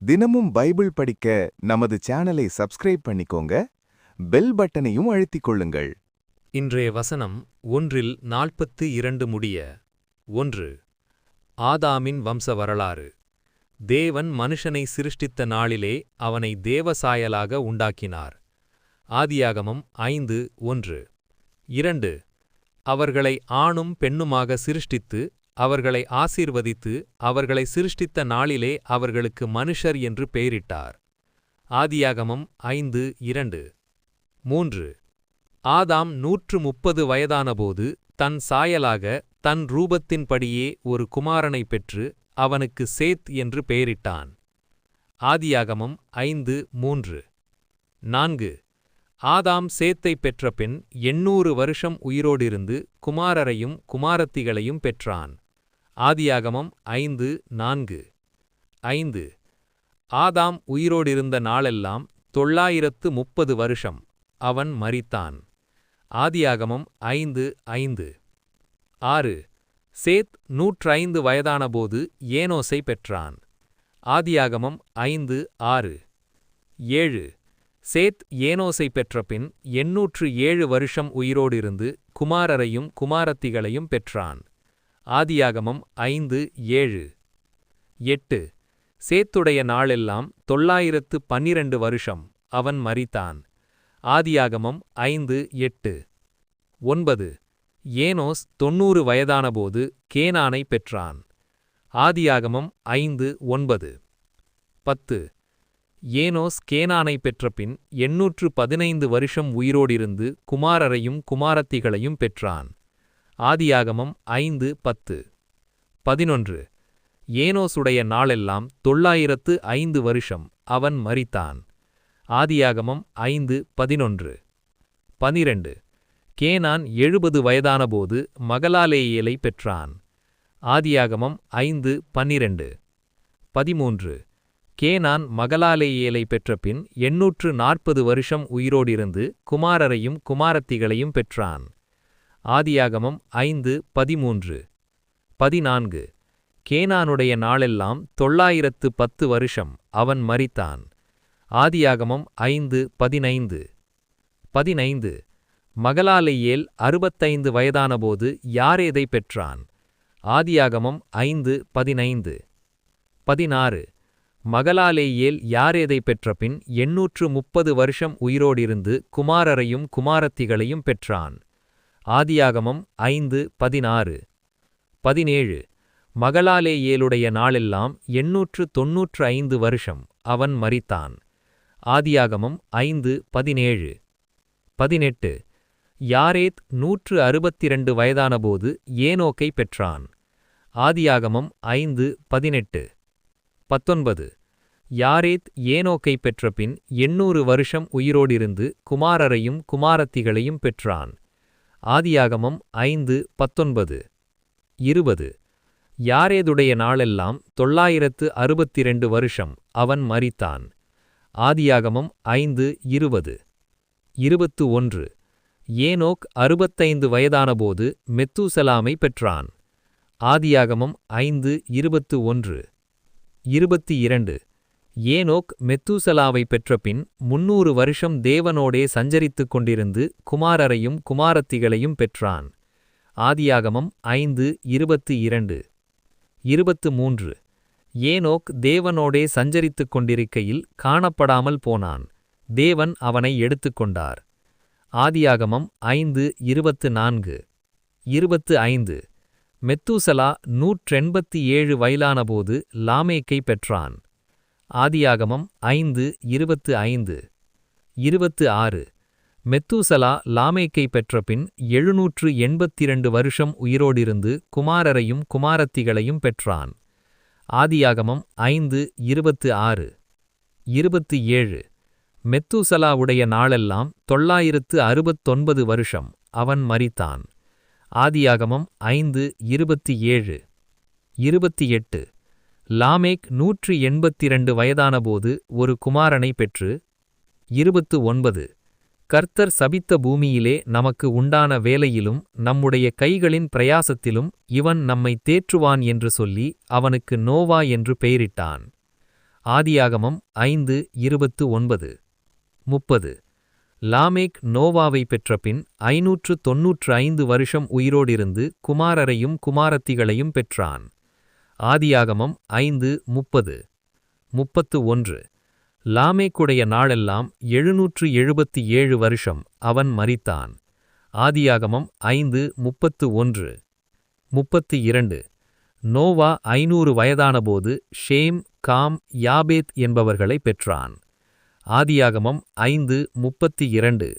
தினமும் பைபிள் படிக்க நமது சேனலை சப்ஸ்கிரைப் பண்ணிக்கோங்க. பெல் பட்டனையும் அழுத்திக் கொள்ளுங்கள். இன்றைய வசனம் 1:42 முடிய. 1. ஆதாமின் வம்ச வரலாறு. தேவன் மனுஷனை சிருஷ்டித்த நாளிலே அவனை தேவசாயலாக உண்டாக்கினார். ஆதியாகமம் 5:1. 2. அவர்களை ஆணும் பெண்ணுமாக சிருஷ்டித்து அவர்களை ஆசீர்வதித்து அவர்களை சிருஷ்டித்த நாளிலே அவர்களுக்கு மனுஷர் என்று பெயரிட்டார். ஆதியாகமம் 5:2. 3. ஆதாம் 130 வயதானபோது தன் சாயலாக தன் ரூபத்தின்படியே ஒரு குமாரனை பெற்று அவனுக்கு சேத் என்று பெயரிட்டான். ஆதியாகமம் 5:3. 4. ஆதாம் சேத்தை பெற்றபின் 800 வருஷம் உயிரோடிருந்து குமாரரையும் குமாரத்திகளையும் பெற்றான். ஆதியாகமம் 5:4. 5. ஆதாம் உயிரோடிருந்த நாளெல்லாம் 930 வருஷம். அவன் மரித்தான். ஆதியாகமம் 5:5. 6. சேத் 105 வயதானபோது ஏனோசை பெற்றான். ஆதியாகமம் 5:6. 7. சேத் ஏனோசை பெற்றபின் 807 வருஷம் உயிரோடிருந்து குமாரரையும் குமாரத்திகளையும் பெற்றான். ஆதியாகமம் 5:7. 8. சேத்துடைய நாளெல்லாம் 912 வருஷம். அவன் மரித்தான். ஆதியாகமம் 5:8. 9. ஏனோஸ் 90 வயதானபோது கேனானை பெற்றான். ஆதியாகமம் 5:9. 10. ஏனோஸ் கேனானை பெற்றபின் 815 வருஷம் உயிரோடிருந்து குமாரரையும் குமாரத்திகளையும் பெற்றான். ஆதியாகமம் 5:10. 11. ஏனோசுடைய நாளெல்லாம் 905 வருஷம். அவன் மரித்தான். ஆதியாகமம் 5:11. 12. கேனான் 70 வயதானபோது மகலாலேயேலை பெற்றான். ஆதியாகமம் 5:12. 13. கேனான் மகலாலேயேலை பெற்றபின் 840 வருஷம் உயிரோடிருந்து குமாரரையும் குமாரத்திகளையும் பெற்றான். ஆதியாகமம் 5:13. 14. கேனானுடைய நாளெல்லாம் 910 வருஷம். அவன் மரித்தான். ஆதியாகமம் 5:15. 15. மகலாலேயேல் 65 வயதானபோது யாரேதை பெற்றான். ஆதியாகமம் 5:15. 16. மகலாலேயேல் யாரேதை பெற்றபின் 830 வருஷம் உயிரோடிருந்து குமாரரையும் குமாரத்திகளையும் பெற்றான். ஆதியாகமம் 5:16. 17. மகலாலேயேலுடைய நாளெல்லாம் 895 வருஷம். அவன் மரித்தான். ஆதியாகமம் 5:17. 18. யாரேத் 162 வயதானபோது ஏனோக்கை பெற்றான். ஆதியாகமம் 5:18. 19. யாரேத் ஏனோக்கை பெற்றபின் 800 வருஷம் உயிரோடிருந்து குமாரரையும் குமாரத்திகளையும் பெற்றான். ஆதியாகமம் 5:19. 20. யாரேதுடைய நாளெல்லாம் 962 வருஷம். அவன் மரித்தான். ஆதியாகமம் 5:20. 21. ஏனோக் 65 வயதானபோது மெத்தூசலாமை பெற்றான். ஆதியாகமம் 5:21. 22. ஏனோக் மெத்தூசலாவை பெற்றபின் 300 வருஷம் தேவனோடே சஞ்சரித்துக் கொண்டிருந்து குமாரரையும் குமாரத்திகளையும் பெற்றான். ஆதியாகமம் 5:22. 23. ஏனோக் தேவனோடே சஞ்சரித்துக் கொண்டிருக்கையில் காணப்படாமல் போனான். தேவன் அவனை எடுத்துக்கொண்டார். ஆதியாகமம் 5:24. 25. மெத்தூசலா 187 வயதானபோது லாமேக்கை பெற்றான். ஆதியாகமம் 5:25. 26. மெத்தூசலா லாமேக்கை பெற்றபின் 782 வருஷம் உயிரோடிருந்து குமாரரையும் குமாரத்திகளையும் பெற்றான். ஆதியாகமம் 5:26. 27. மெத்தூசலாவுடைய நாளெல்லாம் 969 வருஷம். அவன் மரித்தான். ஆதியாகமம் 5:27. 28. லாமேக் 182 வயதானபோது ஒரு குமாரனை பெற்று. 29. கர்த்தர் சபித்த பூமியிலே நமக்கு உண்டான வேலையிலும் நம்முடைய கைகளின் பிரயாசத்திலும் இவன் நம்மை தேற்றுவான் என்று சொல்லி அவனுக்கு நோவா என்று பெயரிட்டான். ஆதியாகமம் 5:29. 30. லாமேக் நோவாவை பெற்றபின் 595 வருஷம் உயிரோடிருந்து குமாரரையும் குமாரத்திகளையும் பெற்றான். ஆதியாகமம் 5:30. 31. லாமேக்குடைய நாளெல்லாம் 777 வருஷம், அவன் மரித்தான். ஆதியாகமம் 5:31. 32. நோவா 500 வயதானபோது ஷேம், காம், யாபேத் என்பவர்களை பெற்றான். ஆதியாகமம் 5:32.